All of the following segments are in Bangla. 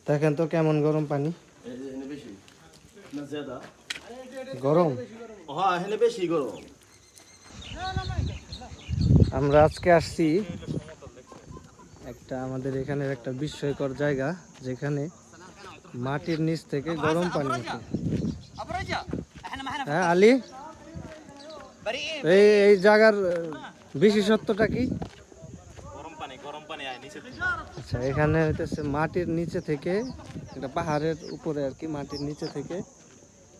দেখেন তো কেমন গরম পানি। গরম আমরা আজকে আসছি একটা আমাদের এখানের একটা বিস্ময়কর জায়গা, যেখানে মাটির নিচ থেকে গরম পানি ওঠে। হ্যাঁ আলী, এই জায়গার বিশেষত্বটা কি? আচ্ছা, এখানে হইতেছে মাটির নিচে থেকে, একটা পাহাড়ের উপরে আর কি, মাটির নিচে থেকে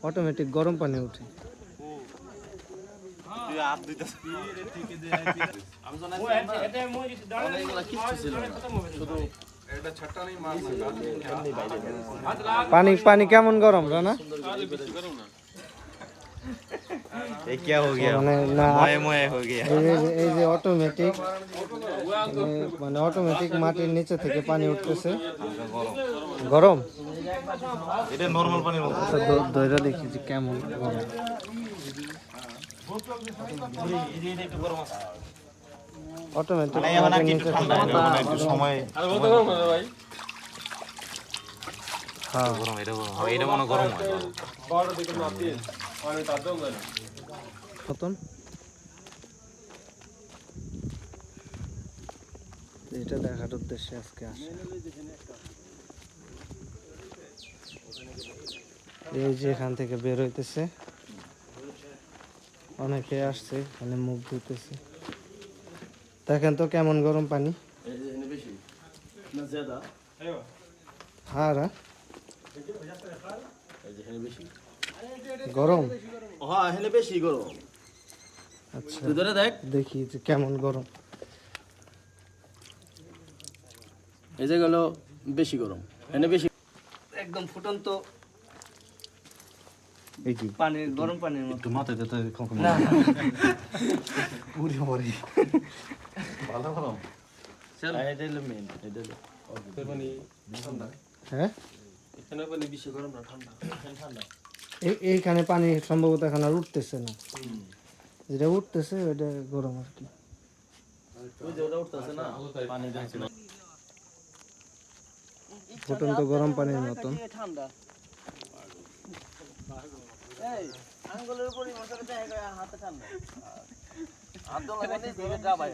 অটোমেটিক গরম পানি উঠে। পানি পানি কেমন গরম রানা? क्या हो गया? मोए मोए हो गया। এই যে অটোমেটিক, মানে অটোমেটিক মাটির নিচে থেকে পানি উঠতেছে। গরম এটা নরমাল পানির মতো। আচ্ছা ধরে দেখি যে কেমন গরম। অটোমেটিক মাটির নিচে থেকে একটু সময় হ্যাঁ গরম, এটা গরম হয়, এটা মনে গরম হয় মতন। এটা দেখার উদ্দেশ্যে আজকে আসে। এই যে এখান থেকে বের হইতেছে, অনেকে আসছে এখানে মুখ ধুইতেছে। দেখেন তো কেমন গরম পানি। হ্যাঁ গরম। বেশি গরম। আচ্ছা দেখ দেখি যে কেমন গরম। এই যে গেল বেশি গরম, এনে বেশি একদম ফুটন্ত এই কি পানির, গরম পানির মতো। একটু মাথায় দিতে কখন না উড়ি মরি ভালো গরম। চল এটা হলো মেইন, এটা হলো পানি ঠান্ডা। হ্যাঁ এখানে পানি বেশি গরম না, ঠান্ডা ঠান্ডা। এইখানে পানি সম্ভবত এখন আর উঠতেছে না, যেটা উঠতেছে ওইটা গরম আর কি। ওই যে ওটা উঠতেছে না পানি দেখছে না, ফুটন্ত গরম পানির মতন। ঠান্ডা। এই আঙ্গুলের উপরই মশাকে হাতে ঠান্ডা, হাত লাগাতে দিকে যা ভাই।